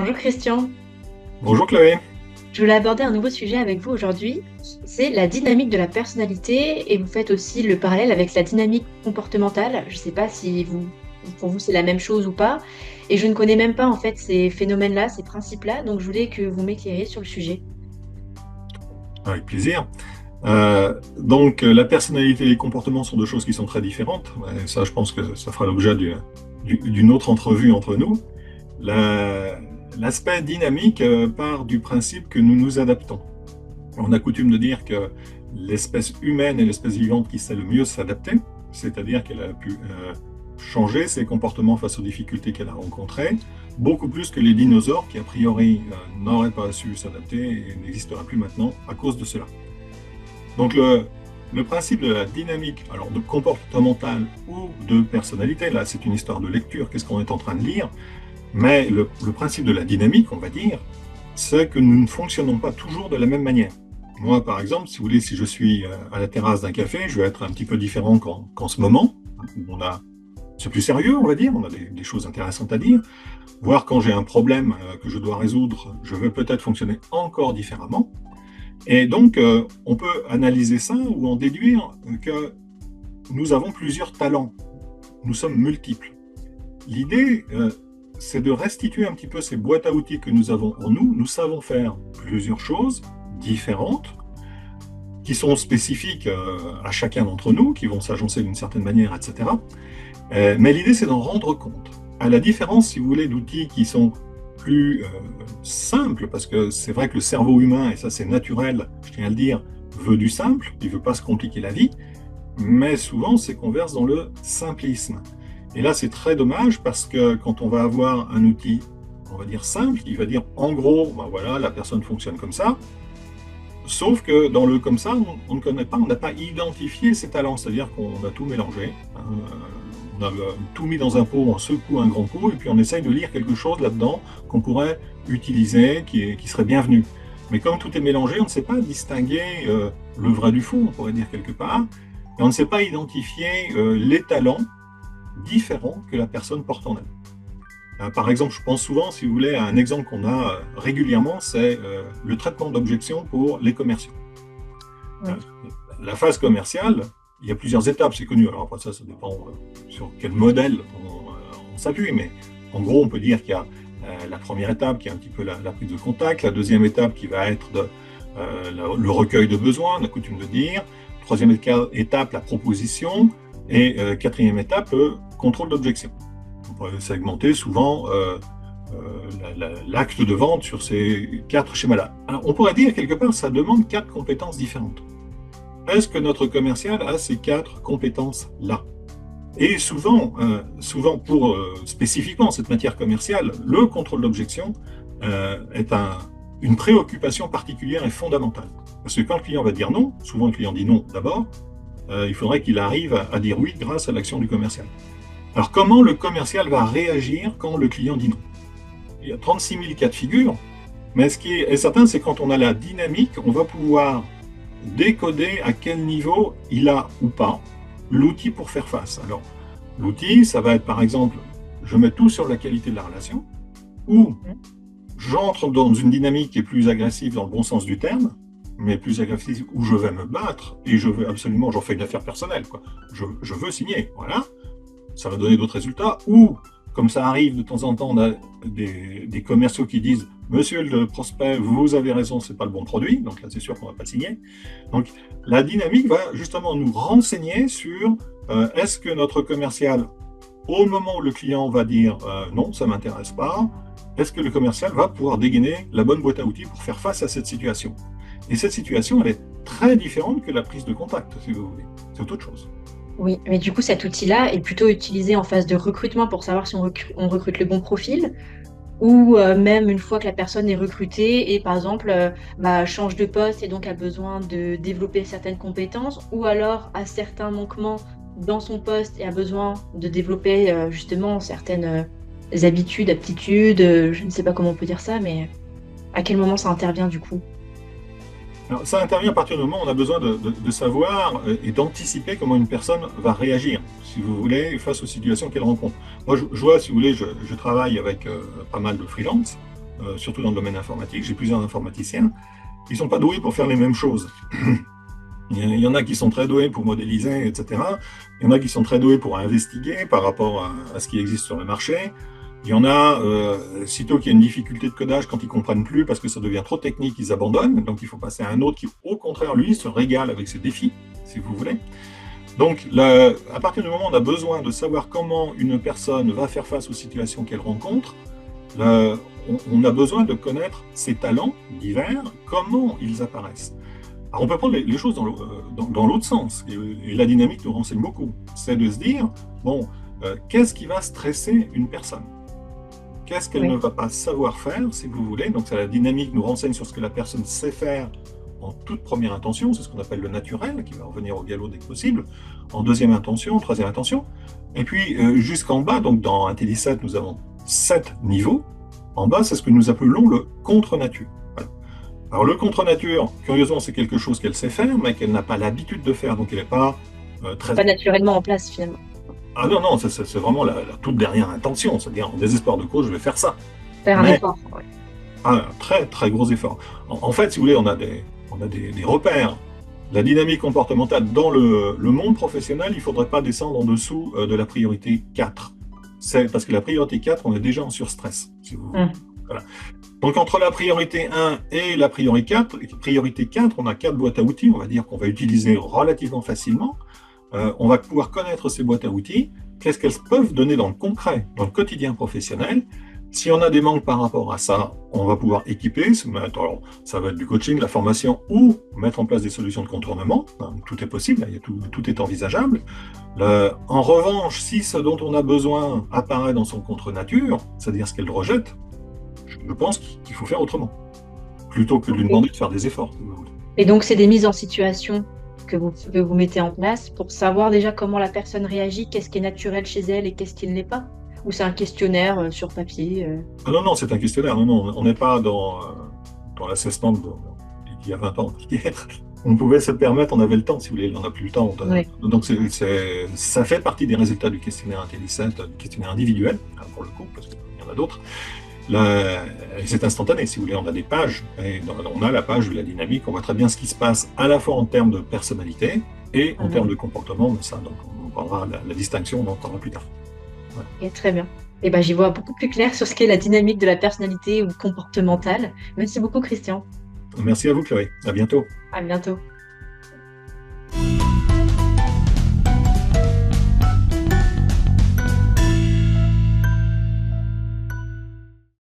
Bonjour Christian, Bonjour Chloé. je voulais aborder un nouveau sujet avec vous aujourd'hui, c'est la dynamique de la personnalité et vous faites aussi le parallèle avec la dynamique comportementale. Je ne sais pas si pour vous c'est la même chose ou pas, et je ne connais même pas en fait ces phénomènes-là, ces principes-là, donc je voulais que vous m'éclairiez sur le sujet. Avec plaisir. La personnalité et les comportements sont deux choses qui sont très différentes. Et ça, je pense que ça fera l'objet d'une autre entrevue entre nous. L'aspect dynamique part du principe que nous nous adaptons. On a coutume de dire que l'espèce humaine est l'espèce vivante qui sait le mieux s'adapter, c'est-à-dire qu'elle a pu changer ses comportements face aux difficultés qu'elle a rencontrées, beaucoup plus que les dinosaures qui, a priori, n'auraient pas su s'adapter et n'existeraient plus maintenant à cause de cela. Donc le principe de la dynamique, alors de comportementale ou de personnalité, là c'est une histoire de lecture, qu'est-ce qu'on est en train de lire, mais le principe de la dynamique, on va dire, c'est que nous ne fonctionnons pas toujours de la même manière. Moi, par exemple, si vous voulez, si je suis à la terrasse d'un café, je vais être un petit peu différent qu'en ce moment. C'est plus sérieux, on va dire, on a des choses intéressantes à dire. Voire quand j'ai un problème que je dois résoudre, je vais peut-être fonctionner encore différemment. Et donc, on peut analyser ça ou en déduire que nous avons plusieurs talents. Nous sommes multiples. L'idée, c'est de restituer un petit peu ces boîtes à outils que nous avons en nous. Nous savons faire plusieurs choses différentes, qui sont spécifiques à chacun d'entre nous, qui vont s'agencer d'une certaine manière, etc. Mais l'idée, c'est d'en rendre compte. À la différence, si vous voulez, d'outils qui sont plus simples, parce que c'est vrai que le cerveau humain, et ça c'est naturel, je tiens à le dire, veut du simple, il ne veut pas se compliquer la vie, mais souvent c'est qu'on verse dans le simplisme. Et là, c'est très dommage parce que quand on va avoir un outil, on va dire simple, il va dire en gros, ben voilà, la personne fonctionne comme ça. Sauf que dans le comme ça, on ne connaît pas, on n'a pas identifié ses talents, c'est-à-dire qu'on a tout mélangé. On a tout mis dans un pot, on secoue un grand coup, et puis on essaye de lire quelque chose là-dedans qu'on pourrait utiliser, qui serait bienvenu. Mais comme tout est mélangé, on ne sait pas distinguer le vrai du faux, on pourrait dire quelque part, et on ne sait pas identifier les talents différents que la personne porte en elle. Par exemple, je pense souvent, si vous voulez, à un exemple qu'on a régulièrement, c'est le traitement d'objections pour les commerciaux. Oui. La phase commerciale, il y a plusieurs étapes, c'est connu. Alors après ça dépend sur quel modèle on s'appuie, mais en gros, on peut dire qu'il y a la première étape qui est un petit peu la prise de contact, la deuxième étape qui va être le recueil de besoins, on a coutume de dire, troisième étape, la proposition, et quatrième étape, contrôle d'objection. On peut segmenter souvent l'acte de vente sur ces 4 schémas-là. Alors, on pourrait dire quelque part, ça demande 4 compétences différentes. Est-ce que notre commercial a ces 4 compétences-là? Et souvent pour spécifiquement cette matière commerciale, le contrôle d'objection est une préoccupation particulière et fondamentale. Parce que quand le client va dire non, souvent le client dit non d'abord, il faudrait qu'il arrive à dire oui grâce à l'action du commercial. Alors comment le commercial va réagir quand le client dit non? Il y a 36 000 cas de figure, mais ce qui est certain, c'est quand on a la dynamique, on va pouvoir décoder à quel niveau il a ou pas l'outil pour faire face. Alors, l'outil, ça va être par exemple, je mets tout sur la qualité de la relation, ou j'entre dans une dynamique qui est plus agressive dans le bon sens du terme, mais plus agressive où je vais me battre et je veux absolument, j'en fais une affaire personnelle, quoi. Je veux signer, voilà. Ça va donner d'autres résultats, ou comme ça arrive de temps en temps, on a des commerciaux qui disent « Monsieur le prospect, vous avez raison, ce n'est pas le bon produit », donc là c'est sûr qu'on ne va pas le signer. Donc la dynamique va justement nous renseigner sur est-ce que notre commercial, au moment où le client va dire non, ça ne m'intéresse pas, est-ce que le commercial va pouvoir dégainer la bonne boîte à outils pour faire face à cette situation? Et cette situation, elle est très différente que la prise de contact, si vous voulez. C'est autre chose. Oui, mais du coup, cet outil-là est plutôt utilisé en phase de recrutement pour savoir si on recrute le bon profil, ou même une fois que la personne est recrutée et par exemple change de poste et donc a besoin de développer certaines compétences, ou alors a certains manquements dans son poste et a besoin de développer justement certaines habitudes, aptitudes, je ne sais pas comment on peut dire ça, mais à quel moment ça intervient du coup? Alors, ça intervient à partir du moment où on a besoin de savoir et d'anticiper comment une personne va réagir, si vous voulez, face aux situations qu'elle rencontre. Moi, je vois, si vous voulez, je travaille avec pas mal de freelance, surtout dans le domaine informatique, j'ai plusieurs informaticiens, ils ne sont pas doués pour faire les mêmes choses. Il y en a qui sont très doués pour modéliser, etc. Il y en a qui sont très doués pour investiguer par rapport à ce qui existe sur le marché. Il y en a, sitôt qu'il y a une difficulté de codage, quand ils ne comprennent plus parce que ça devient trop technique, ils abandonnent. Donc il faut passer à un autre qui, au contraire, lui, se régale avec ses défis, si vous voulez. Donc, à partir du moment où on a besoin de savoir comment une personne va faire face aux situations qu'elle rencontre, on a besoin de connaître ses talents divers, comment ils apparaissent. Alors on peut prendre les choses dans l'autre sens, et la dynamique nous renseigne beaucoup. C'est de se dire, bon, qu'est-ce qui va stresser une personne? Qu'est-ce qu'elle ne va pas savoir faire, si vous voulez? Donc la dynamique nous renseigne sur ce que la personne sait faire en toute première intention, c'est ce qu'on appelle le naturel, qui va revenir au galop dès que possible, en deuxième intention, troisième intention, et puis jusqu'en bas, donc dans IntelliSet, nous avons 7 niveaux. En bas, c'est ce que nous appelons le contre-nature. Voilà. Alors le contre-nature, curieusement, c'est quelque chose qu'elle sait faire, mais qu'elle n'a pas l'habitude de faire, donc elle n'est pas très... Pas naturellement en place, finalement. Ah non, non, c'est vraiment la toute dernière intention, c'est-à-dire en désespoir de cause, je vais faire ça. Faire un effort. Ouais. Un très très gros effort. En fait, si vous voulez, on a des repères. La dynamique comportementale dans le monde professionnel, il ne faudrait pas descendre en dessous de la priorité 4. C'est parce que la priorité 4, on est déjà en surstress. Si vous... Voilà. Donc entre la priorité 1 et la priorité 4, on a 4 boîtes à outils, on va dire qu'on va utiliser relativement facilement. On va pouvoir connaître ces boîtes à outils, qu'est-ce qu'elles peuvent donner dans le concret, dans le quotidien professionnel. Si on a des manques par rapport à ça, on va pouvoir équiper, alors, ça va être du coaching, la formation ou mettre en place des solutions de contournement. Tout est possible, tout est envisageable. En revanche, si ce dont on a besoin apparaît dans son contre-nature, c'est-à-dire ce qu'elle rejette, je pense qu'il faut faire autrement, plutôt que de lui demander de faire des efforts. Et donc, c'est des mises en situation que vous mettez en place pour savoir déjà comment la personne réagit, qu'est-ce qui est naturel chez elle et qu'est-ce qui ne l'est pas? Ou c'est un questionnaire sur papier Ah non, c'est un questionnaire. Non, on n'est pas dans l'assessment d'il y a 20 ans. On pouvait se le permettre, on avait le temps, si vous voulez, on n'a plus le temps. Donc ça fait partie des résultats du questionnaire IntelliSet, du questionnaire individuel, pour le coup, parce qu'il y en a d'autres. C'est instantané, si vous voulez, on a des pages, et on a la page de la dynamique, on voit très bien ce qui se passe à la fois en termes de personnalité et en termes de comportement, mais ça, donc on parlera la distinction, on en parlera plus tard. Ouais. Très bien. Et ben, j'y vois beaucoup plus clair sur ce qu'est la dynamique de la personnalité ou comportementale. Merci beaucoup, Christian. Merci à vous, Chloé. À bientôt. À bientôt.